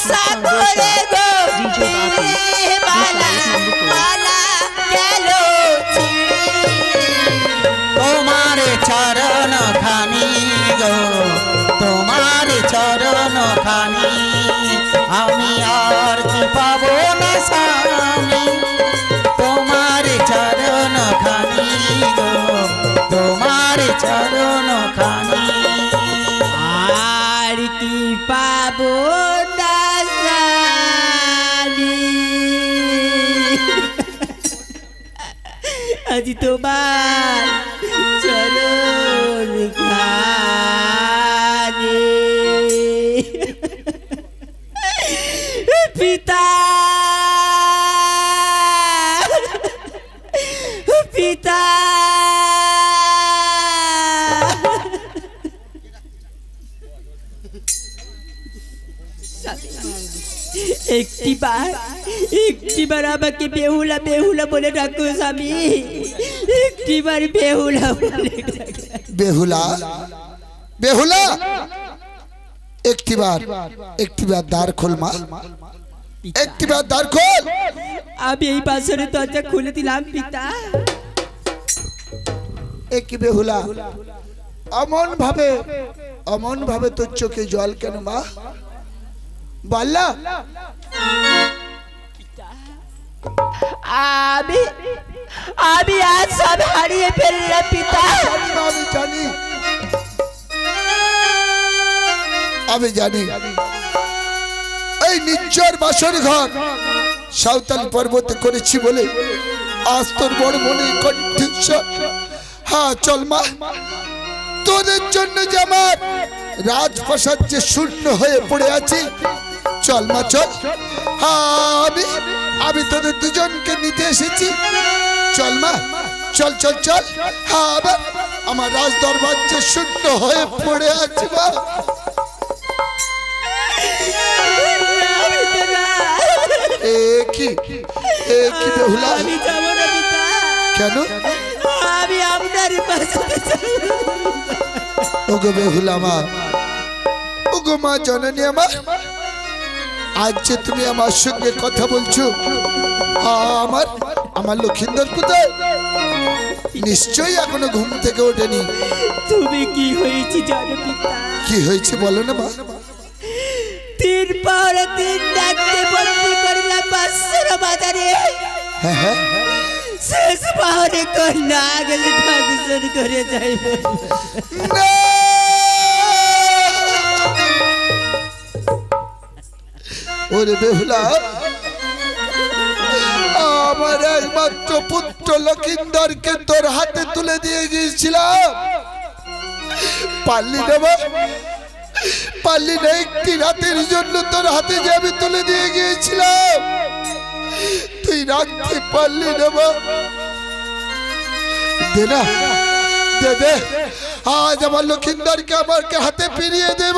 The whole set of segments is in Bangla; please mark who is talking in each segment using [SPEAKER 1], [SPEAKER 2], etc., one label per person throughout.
[SPEAKER 1] আশা করে গো মালা গেল
[SPEAKER 2] তোমার চরণ খানি গো তোমার চরণ খানি আমি আর কি পাবো না স্বামী তোমার চরণ খানি গো তোমার চরণ খানি
[SPEAKER 1] আর কি পাবো না স্বামী আজ তোমার চরণ খানি পিতা পিতা একটিবার আমাকে বেহুলা বেহুলা বলে ডাকো স্বামী একটিবার বেহুলা বলে
[SPEAKER 3] বেহুলা বেহুলা একটিবার দ্বার খোল মা একটিবার দ্বার খোল
[SPEAKER 1] আমি এই বাসনের দরজা খুলে দিলাম পিতা
[SPEAKER 3] একই বেহুলা অমন ভাবে তোর চোখে জল কেন মা বললা
[SPEAKER 1] আমি আজ সব হারিয়ে ফেললাম পিতা
[SPEAKER 3] আমি জানি এই নির্জর বাসর ঘর সাঁওতাল পর্বতে করেছি বলে আজ তোর বড় মনে কণ্ঠস্বর হ্যাঁ চল মা তোদের জন্য যে আমার রাজপ্রাসাদ যে শূন্য হয়ে পড়ে আছে চল মা চল হ্যাঁ আমি তোদের দুজনকে নিতে এসেছি চল মা চল চল চল হ্যাঁ আবার আমার রাজ দরবার যে শূন্য হয়ে পড়ে আছে মা কি বেহুলা
[SPEAKER 1] আমি যাব না পিতা
[SPEAKER 3] কেন
[SPEAKER 1] আমি আপনার পাশে
[SPEAKER 3] ওগো বেহুলা মা ওগো মা জননী আমার আজ যে তুমি আমার সঙ্গে কথা বলছো আমার লক্ষিন্দর কোথায় নিশ্চয়ই এখনো ঘুম থেকে ওঠেনি
[SPEAKER 1] তুমি কি হয়েছে জানো পিতা
[SPEAKER 3] কি হয়েছে বলো না মা
[SPEAKER 1] 3 পাওয়ারে 3 ডাকতে বন্দি করলাম বাসর বাজারে
[SPEAKER 3] হ্যাঁ হ্যাঁ
[SPEAKER 1] শেষ পাওয়ারে কোন না গেলে দর্শন করে যাইব
[SPEAKER 3] ওরে বেহুলা আমার একমাত্র পুত্র লক্ষিন্দরকে তোর হাতে তুলে দিয়ে গিয়েছিলাম পারলি না একটি রাতের জন্য তোর হাতে যে আমি তুলে দিয়ে গিয়েছিলাম তুই রাখতে পারলি না দে না দে আজ আমার লক্ষিন্দরকে আমার হাতে ফিরিয়ে দেব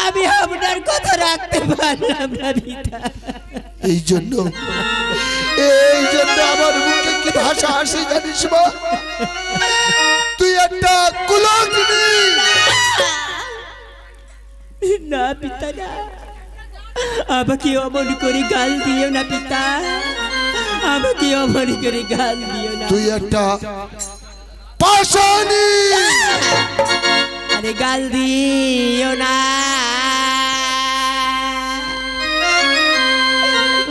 [SPEAKER 1] আমি আপনার কথা রাখতে পারলাম না পিতা
[SPEAKER 3] এই জন্য আমার মুখে কি ভাষা আসে জানিস মা তুই একটা কুলগ্নি
[SPEAKER 1] না পিতা না আমাকে অমন করে গাল দিও না পিতা আমাকে অমন করে গাল দিও না
[SPEAKER 3] তুই একটা পাষাণী
[SPEAKER 1] আরে গাল দিও না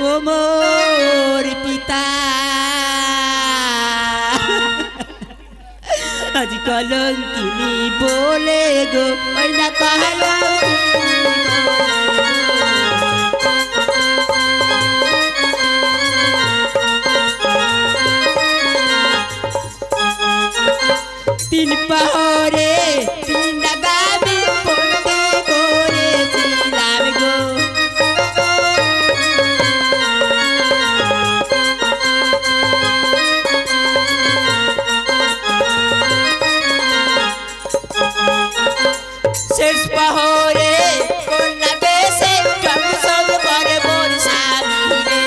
[SPEAKER 1] ও মোর পিতা আজ কলঙ্কিনী বলে গো না তিন পাহরে তিন ডাগাবি পড়তে করেছিলাম গো শেষ পাহরে কন্যা বেশে সব করে বর্ষাবিনে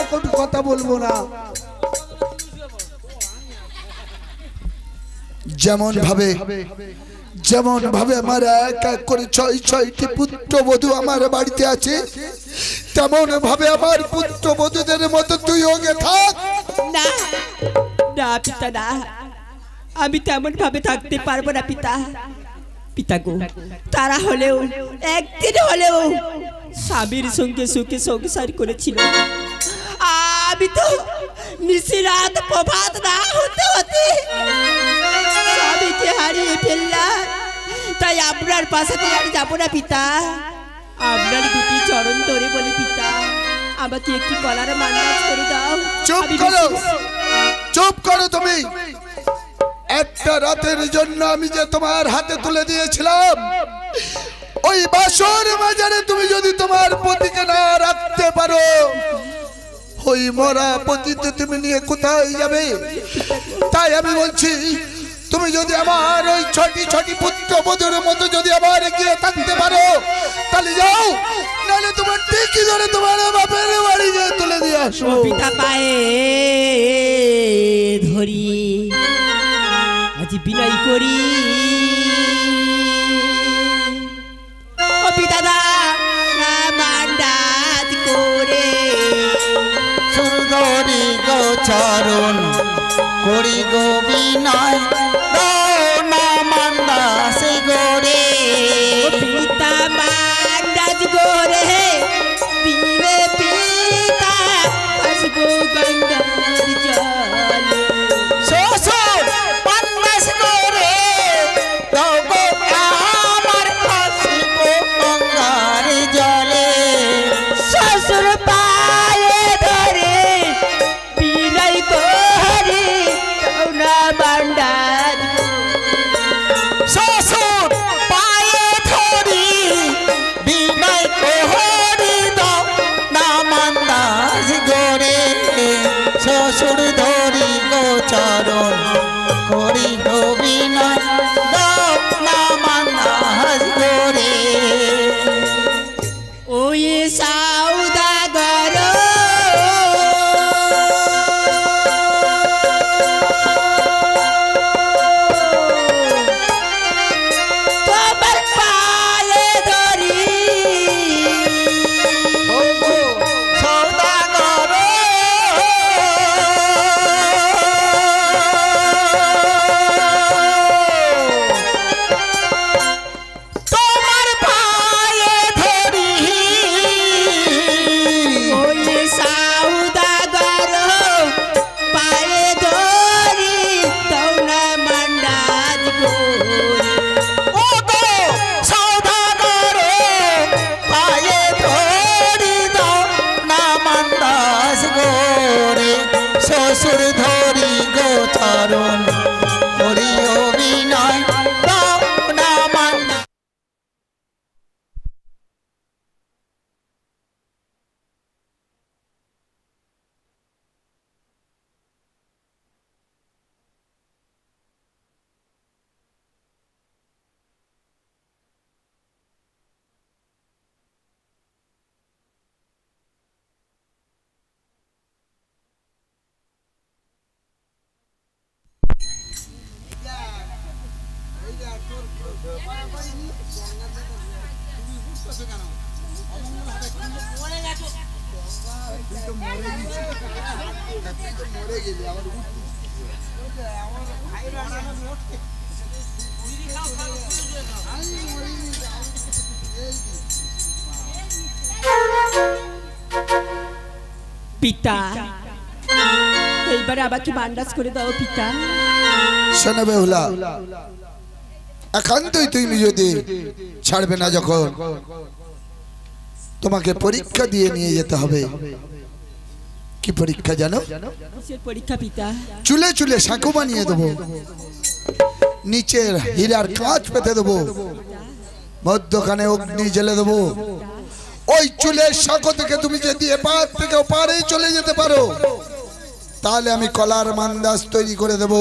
[SPEAKER 3] এখন কথা বলবো না। যেমন ভাবে আমার এক এক করে 6টি পুত্রবধূ আমার বাড়িতে আছে, তেমন ভাবে আমার পুত্রবধূদের মতো তুই ওকে থাক।
[SPEAKER 1] না না পিতা না, আমি তেমন ভাবে থাকতে পারবো না পিতা। পিতা গো, তারা হলেও একদিন হলেও স্বামীর সঙ্গে সুখে সংসার করেছিল। আমি তো নিশিরাত প্রভাত না হতে হতে স্বামীকে হারিয়ে ফেললাম। তাই আপনার পাশে আর যাবো না পিতা। আপনার দুটি চরণ ধরে বলে পিতা, আমাকে একটি কলার মান্দাজ করে দাও।
[SPEAKER 3] চুপ করো তুমি। একটা রাতের জন্য আমি যে তোমার হাতে তুলে দিয়েছিলাম, ওই বাসর বাজারে তুমি যদি তোমার পতিকে না রাখতে পারো, ওই মরা পতিতে তুমি নিয়ে কোথায় যাবে? তাই আমি বলছি, তুমি যদি আমার ওই 6টি পুত্রবধূর মতো যদি আবার এগিয়ে থাকতে পারো তাহলে যাও, নাহলে তোমার ঠিকই ধরে তোমার বাপের বাড়ি গিয়ে তুলে দিয়ে আসো।
[SPEAKER 1] পিতা পায়ে ধরি আজ বিনয় করি, ও পিতা দা মান্দাজ করে
[SPEAKER 2] সুরধরি গো চরণ করি গো বিনয়, দাও না মান্দাস গোরে।
[SPEAKER 1] পিতা মান্দাজ করে দিলে পিতা আসবো গঙ্গার জলে।
[SPEAKER 2] শ্বশুর মান্দাস গোরে, দাও গো আমার আসবো গঙ্গার জলে।
[SPEAKER 1] শ্বশুর পায়ে ধরে বিনয় করে দাও না মান্দাজ।
[SPEAKER 2] শ্বশুর পায়ে ধরি বিনয় কোহরি, দাও না মান্দাস গোরে। শ্বশুর ধরি গো চরণ করি গো বিনয়, দাও না মান্দাস গোরে।
[SPEAKER 1] ওই সওদাগর তোমার পায়ে ধরি,
[SPEAKER 2] সওদাগর তোমার পায়ে ধরি,
[SPEAKER 1] ওই সওদাগর পায়ে ধরি দাও না মান্দাজ গোরে।
[SPEAKER 2] ও গো সওদাগর পায়ে ধরি, দাও না মান্দাস গোরে। শ্বশুর ধরি গো চরণ করি অভিনয়, দাও না মান্দাস।
[SPEAKER 1] পিতা এইবার আমাকে মান্দাজ করে দাও পিতা।
[SPEAKER 3] শোনো বেহুলা, একান্তই তুমি যদি ছাড়বে না, যখন তোমাকে পরীক্ষা দিয়ে নিয়ে যেতে হবে। কি পরীক্ষা জানো?
[SPEAKER 1] কিসের পরীক্ষা পিতা?
[SPEAKER 3] চুলে চুলে সাঁকো বানিয়ে দেবো, নিচের হীরার কাঁচ পেতে দেবো, মধ্যখানে অগ্নি জ্বেলে দেবো। ওই চুলের সাঁকো থেকে তুমি যদি এপার থেকে ওপারে চলে যেতে পারো, তাহলে আমি কলার মান্দাজ তৈরি করে দেব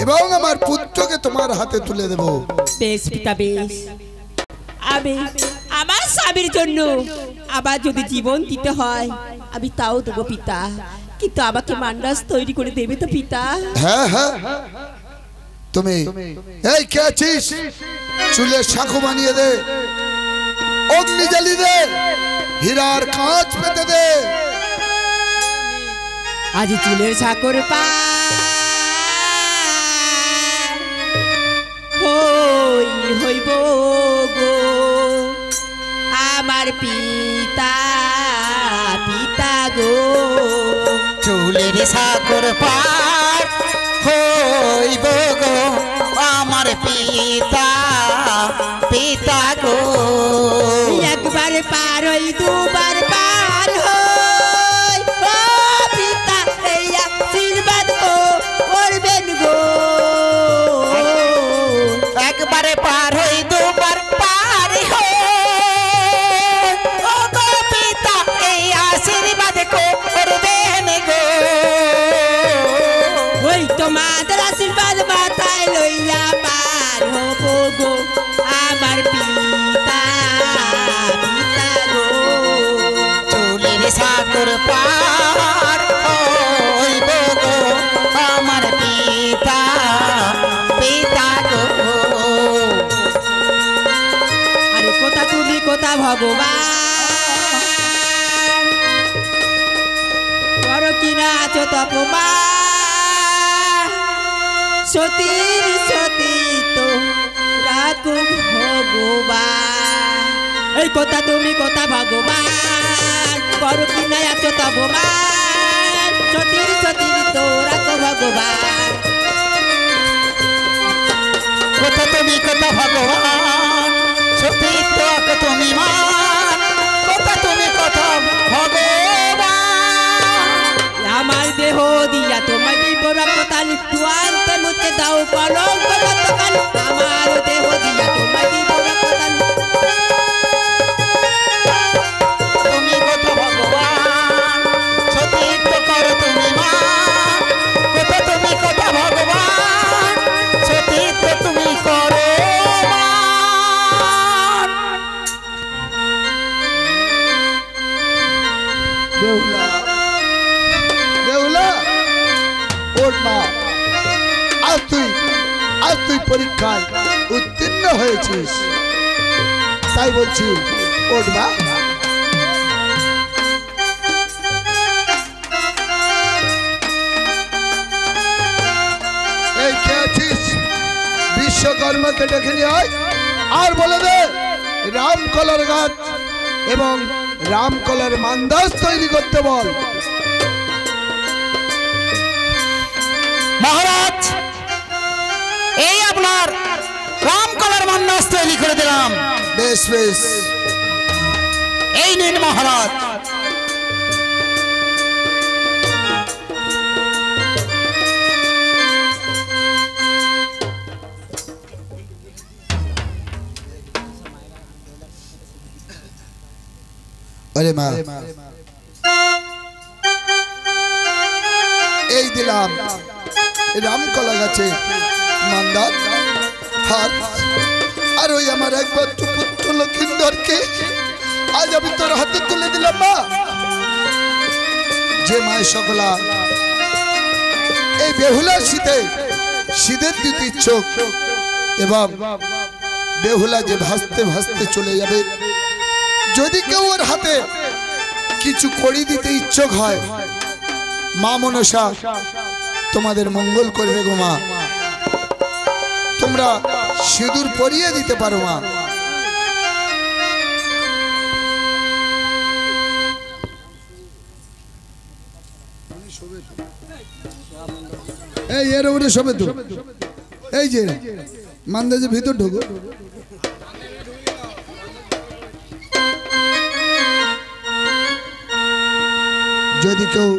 [SPEAKER 3] এবং আমার পুত্রকে তোমার হাতে তুলে দেব।
[SPEAKER 1] বেশ পিতা বেশ। আমি আমার স্বামীর জন্য আবার যদি জীবন দিতে হয় আমি তাও দেবো পিতা, কিন্তু আমাকে মান্ডাস তৈরি করে দেবে তো পিতা?
[SPEAKER 3] হ্যাঁ হ্যাঁ, তুমি এই কে আছিস, চুলে শাঁখো বানিয়ে দে, অগ্নি জ্বালিয়ে দে, হীরার কাঁচ পেতে দে।
[SPEAKER 1] আজ চুলের সাকর পা হইব গো আমার পিতা, পিতা গো।
[SPEAKER 2] চুলের সাগর পার হইব গো আমার পিতা, পিতা গো।
[SPEAKER 1] একবার পার হই দুবার পার হই, ও পিতা এই আশীর্বাদ করবেন গো।
[SPEAKER 2] একবারে পার হই দুবার পার হই, ও গো পিতা এই আশীর্বাদ করবেন গো।
[SPEAKER 1] ওই তোমাদের আশীর্বাদ মাথায় লইয়া পার হব গো আমার পিতা, পিতা গো।
[SPEAKER 2] চুলের সাগর পার হইব গো আমার পিতা, পিতা গো।
[SPEAKER 1] আরে কোথা তুমি কোথা ভগবান, করো কিনা আছো তপমান, সতীর সতী তো রাখো ভগবান। এই কথা তুমি কথা ভগবান, করো কিনা আছো তপমান, সতীর সতী তো রাখো ভগবান।
[SPEAKER 2] কোথা তুমি কোথা ভগবান, সতীত্ব তুমি মান, কোথা তুমি কোথা ভগবান।
[SPEAKER 1] আমার দেহ দিয়া তোমায় দিব রক্ততালি, তুয়ান্তে মুছে দাও কলঙ্ক গতকাল। আমার দেহ দিয়া তোমায় দিব রক্ততালি,
[SPEAKER 2] তুমি কোথা ভগবান, সতীত্ব করো তুমি মান, কোথা তুমি কোথা ভগবান, সতীত্ব তুমি করো মান।
[SPEAKER 3] বেহুলা, বেহুলা ওঠ মা, আজ তুই পরীক্ষায় উত্তীর্ণ হয়েছিস, তাই বলছি ওঠ মা। এই কে আছিস, বিশ্বকর্মাকে ডেকে নিয়ে আয় আর বলে দে রামকলার গাছ এবং রামকলার মান্দাস তৈরি করতে বল।
[SPEAKER 2] মহারাজ, এই আপনার রামকলার মান্দাস তৈরি করে দিলাম।
[SPEAKER 3] বেশ বেশ,
[SPEAKER 2] এই নিন মহারাজ।
[SPEAKER 3] আরে মা, এই দিলাম রামকলা গাছে মান্দার হার, আর ওই আমার একমাত্র পুত্র লক্ষিন্দরকে আজ আমি তোর হাতে তুলে দিলাম মা। যে মায়ের সকলা এই বেহুলার শীতে শীতের দ্বিতীয় চোখ এবং বেহুলা যে ভাসতে ভাসতে চলে যাবে, যদি কেউ ওর হাতে কিছু করি দিতে ইচ্ছুক হয়, মা মনসা তোমাদের মঙ্গল করবে গো মা। তোমরা সিঁদুর পরিয়ে দিতে পারো মা। এই এর উপরে সবে তো, এই যে মান্দাজের ভিতর ঢোকো। যদি কেউ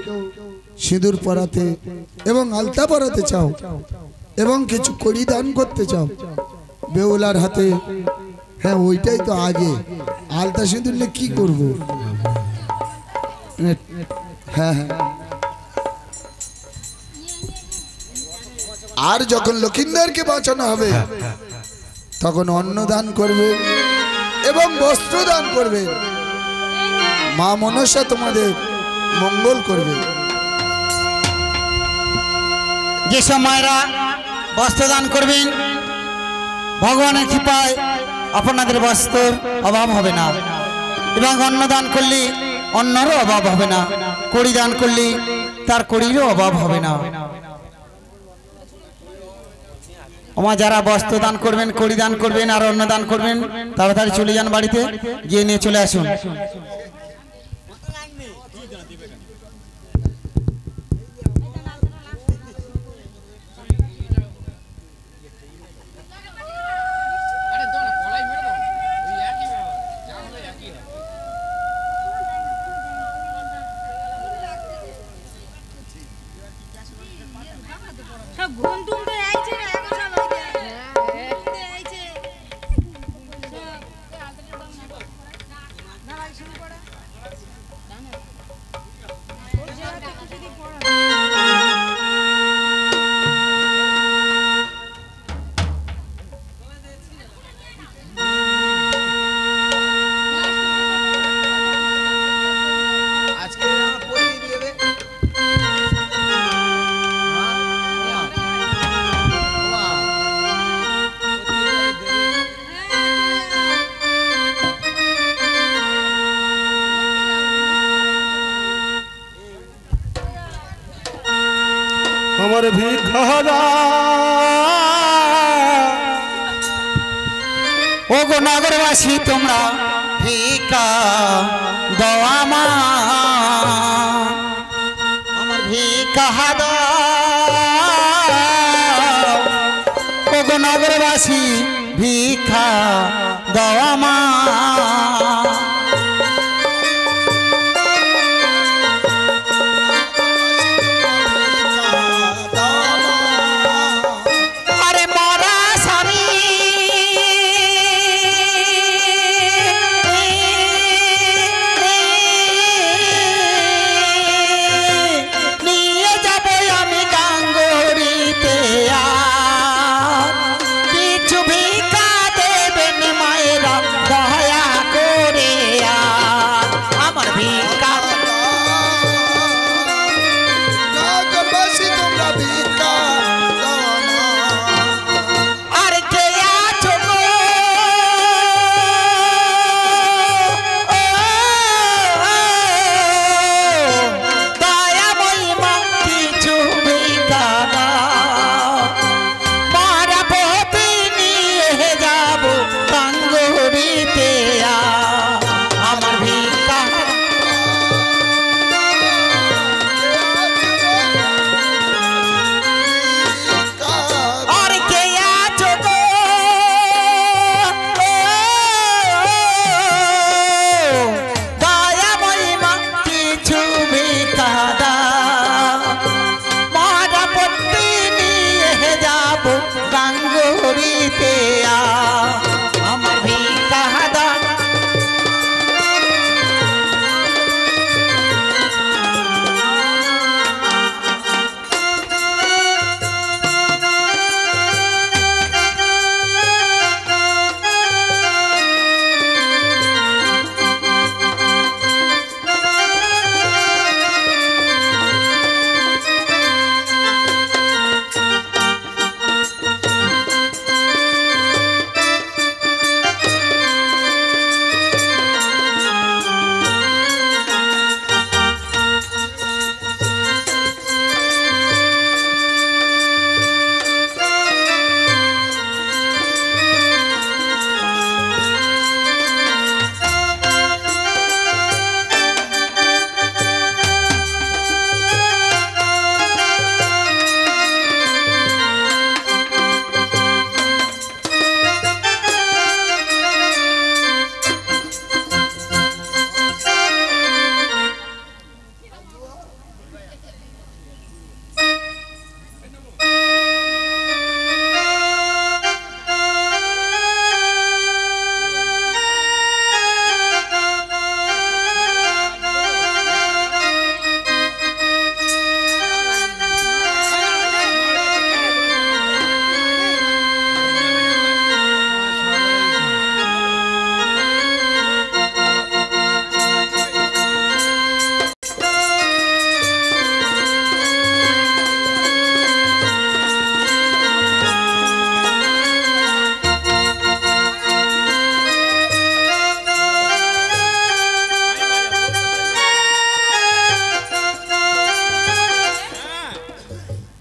[SPEAKER 3] সিঁদুর পরাতে এবং আলতা পরাতে চাও এবং কিছু কড়ি দান করতে চাও বেহুলার হাতে, হ্যাঁ ওইটাই তো আগে, আলতা সিঁদুর নিয়ে কি করব? হ্যাঁ হ্যাঁ, আর যখন লক্ষিন্দরকে বাঁচানো হবে তখন অন্ন দান করবে এবং বস্ত্র দান করবে। মা মনসা তোমাদের মঙ্গল করবে।
[SPEAKER 2] যেসব মায়েরা বস্ত্রদান করবেন ভগবানের কৃপায় আপনাদের বস্ত্রের অভাব হবে না, এবং অন্নদান করলে অন্নরও অভাব হবে না, কড়ি দান করলে তার কড়িরও অভাব হবে না। আমার যারা বস্ত্র দান করবেন, কড়ি দান করবেন আর অন্নদান করবেন, তাড়াতাড়ি চলে যান বাড়িতে, গিয়ে নিয়ে চলে আসুন।
[SPEAKER 4] আমার ভিখারা
[SPEAKER 2] ও গো নগরবাসী তোমরা ভিক্ষা দাও আমার ভিক্ষা দাও, ও গো নগরবাসী ভিক্ষা দাও আমার।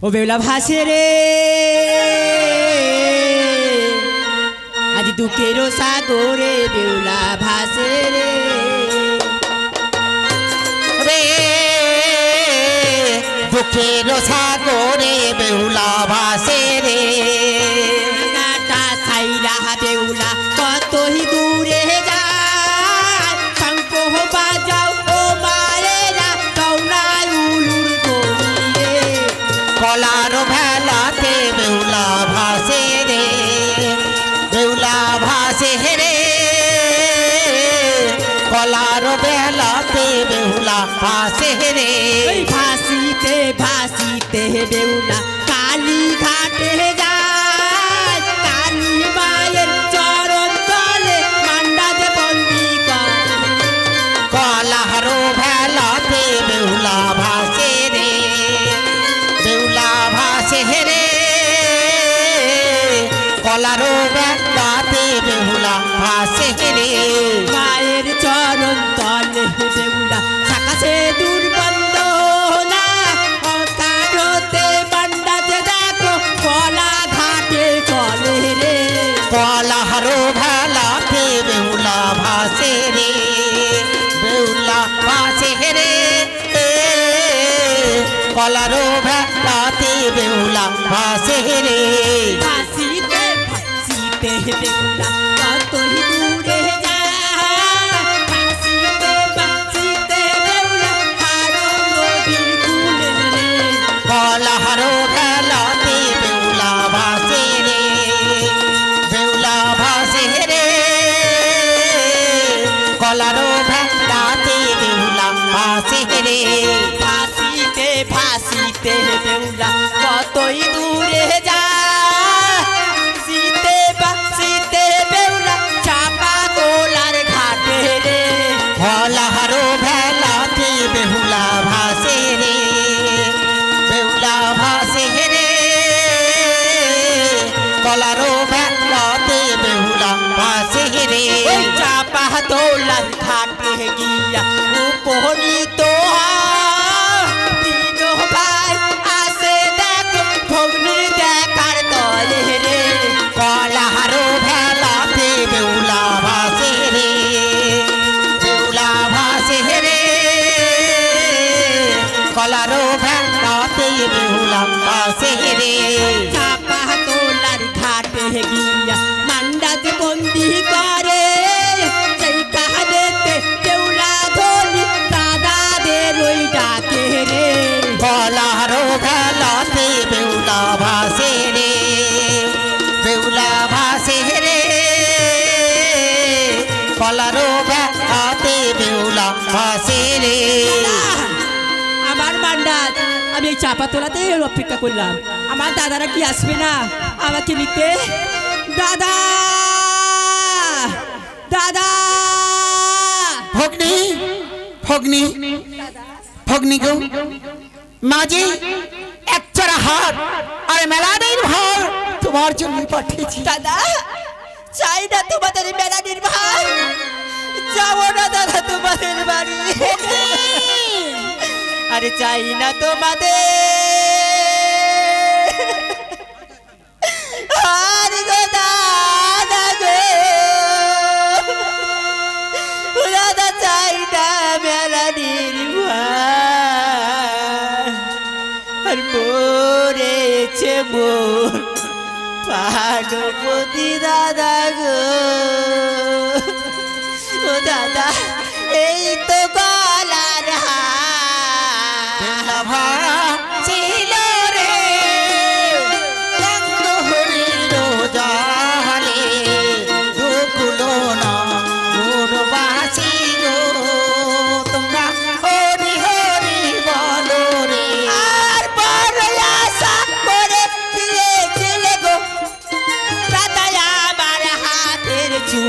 [SPEAKER 1] ও বেউলা ভাসে রে আজ দুঃখের সাগরে বেউলা ভাসে রে
[SPEAKER 2] দুঃখের সাগরে বেহুলা ভাসে রে
[SPEAKER 1] নাটা ছাইরা বেউলা কতই দূরে যায় শঙ্খ বাজাও ও মায়েরা কৌনায় উলুর গড়িয়ে
[SPEAKER 2] কলার ভেলাতে বেহুলা ভাসে রে বেহুলা ভাসে রে কলার বেলাতে বেহুলা ভাসে রে
[SPEAKER 1] ভাসিতে ভাসিতে বেউলা কালী ঘাটে যায় কালী মায়ের চরণ তলে মান্ডাজ বন্দি করে
[SPEAKER 2] কলার ভেলাতে বেহুলা ভাসে রে বেহুলা ভাসে রে কলার বেলাতে বেহুলা ভাসে রে
[SPEAKER 1] মায়ের চরণ তলে বেউলা সাকাশে দুর্বন্ধ না অকারতে মান্ডাজ দেখো কলা ঘাটে চলে রে
[SPEAKER 2] কলার ভেলাতে বেহুলা ভাসে রে বেহুলা ভাসে রে কলার ভেলাতে বেহুলা ভাসে রে
[SPEAKER 1] ভাসিতে ভাসিতে বেউলা কতই দূরে যায় ভাসিতে ভাসিতে বেউলা হারো নদীর কূলে রে
[SPEAKER 2] কলার ভেলাতে বেহুলা ভাসে রে বেহুলা ভাসে রে কলার ভেলাতে বেহুলা ভাসে রে
[SPEAKER 1] ভাসিতে ভাসিতে বেউলা কতই দূরে যায় ভাসিতে ভাসিতে বেউলা চাপা তোলার ঘাটে রে
[SPEAKER 2] কলার ভেলাতে বেহুলা ভাসে রে বেহুলা ভাসে রে কলার ভেলাতে বেহুলা ভাসে রে
[SPEAKER 1] ওই চাপা তোলার ঘাটে গিয়া উপনীত তিন ভাই আসে দেখো ভগ্নির দেখার তলে রে
[SPEAKER 2] কলার ভেলাতে বেহুলা ভাসে রে বেহুলা ভাসে রে কলার ভেলাতে বেহুলা ভাসে রে
[SPEAKER 1] চাপা তোলার ঘাটে গিয়া মান্ডাজ বন্দি করে সেই কাহাদেতে বেউলা ধরি দাদাদের ওই ডাকে রে
[SPEAKER 2] কলার ভেলাতে বেহুলা ভাসে রে বেহুলা ভাসে রে কলার ভেলাতে বেহুলা ভাসে রে
[SPEAKER 1] আমার মান্ডাজ আমি এই চাপা তোলাতে অপেক্ষা করলাম আমার দাদারা কি আসবে না আমাকে নিতে দাদা দাদা
[SPEAKER 2] ভগ্নি ভগ্নি ভগ্নি গো মাঝি একচরা হাত আর মেলাদের ভার তোমার জন্য পাঠিয়েছি
[SPEAKER 1] দাদা চাই না তোমাদের মেলা নির্ভর যাবো না দাদা তোমাদের বাড়ি আরে চাই না তোমাদের আরে গো দাদা গো দাদা চাই না মেলা নির্ভর আর মরেছে মোর পার্বতী দাদা গো ও দাদা এই তো গলার
[SPEAKER 2] ভরা ছিল রে রঙ্গ হরিল জালে দুকুলো না মোরবাসী গো তোমরা হরি হরি বলো রে
[SPEAKER 1] আর বড় আশা করে দিয়েছিলে গো দাদা আমার হাতের চুল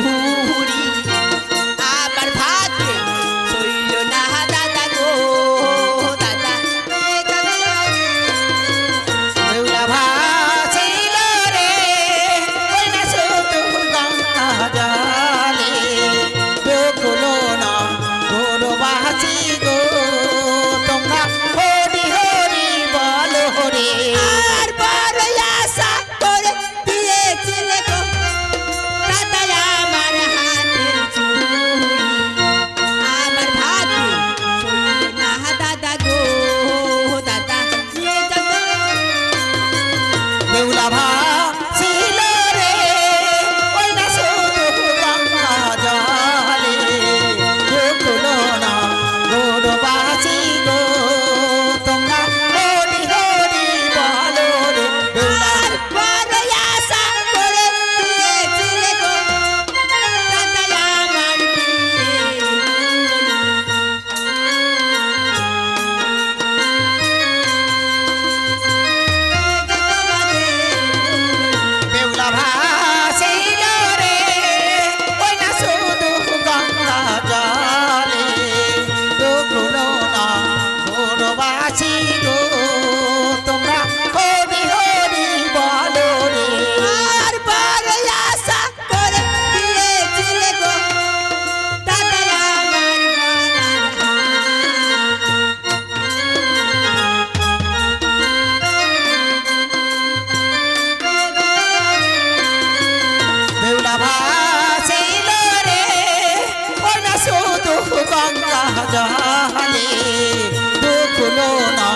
[SPEAKER 2] জালে দুকুলো না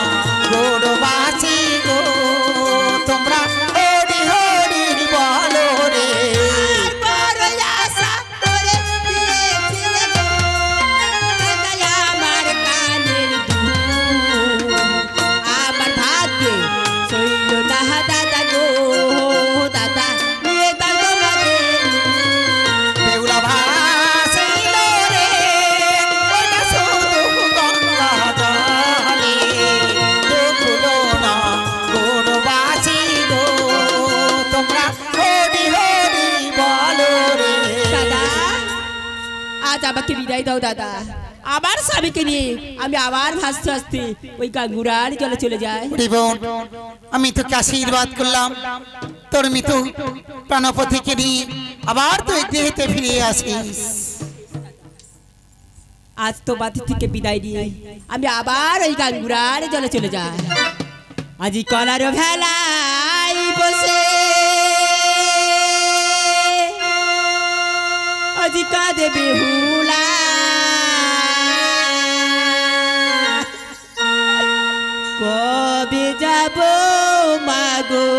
[SPEAKER 2] গৌরবাসী গো তোমরা হরি হরি বলো রে
[SPEAKER 1] আমাকে বিদায় দাও দাদা আবার স্বামীকে নিয়ে আমি আবার ভাসতে ভাসতে ওই গাঙ্গুরার জলে চলে যাই
[SPEAKER 2] আমি তোকে আশীর্বাদ করলাম তোর মৃত্যু প্রাণপতিকে নিয়ে আবার তুই গৃহেতে ফিরে আসিস
[SPEAKER 1] আজ তো বাতি থেকে বিদায় নিয়ে আমি আবার ওই গাঙ্গুরার জলে চলে যাই আজি কলার ভেলায় বসে আজি কাঁদে বেহুলা কবে যাব মাগো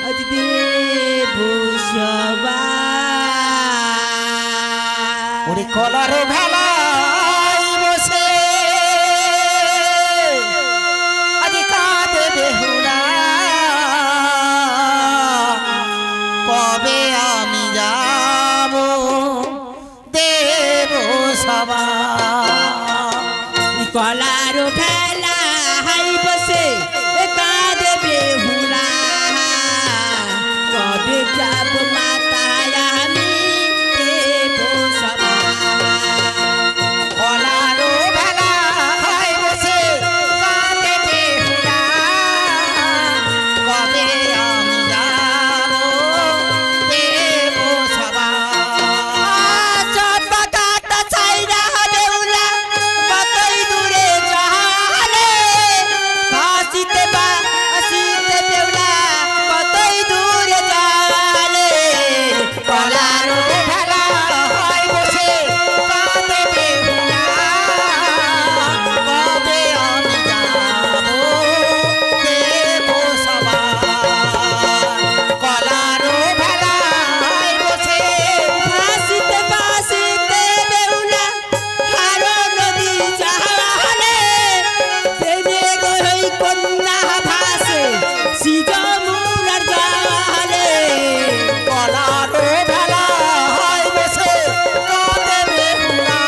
[SPEAKER 1] আজ দেব সবাই
[SPEAKER 2] ওরে কলার ভেলায় বসে আজি কাঁদে বেহুলা কবে আমি যাব দেব সবাই
[SPEAKER 1] কলার ভেলা হাই বসে কাঁদে বেহুলা কবে যাব মাতায় আমি দেব সবাই
[SPEAKER 2] কলার ভেলায় বসে কাঁদে বেহুলা কবে আমি যাব দেব সবাই
[SPEAKER 1] চম্পাকাটা ছাইরা বেহুলা কতই দূরে যাহালে ভাসিতে ভাসিতে বেহুলা কতই দূরে যাহালে
[SPEAKER 2] কলার ভেলায় বসে কাঁদে বেহুলা কবে আমি যাব দেব সবাই কলার ভেলায় বসে
[SPEAKER 1] ভাসিতে ভাসিতে বেহুলা হারো নদী যাহালে প্রেমে গহই কন্যা ভাসে সিজমুরার জালে
[SPEAKER 2] কলার ভেলায় বসে কাঁদে বেহুলা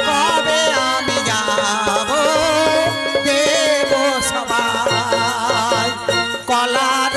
[SPEAKER 2] কবে আমি যাব দেব সবাই কলার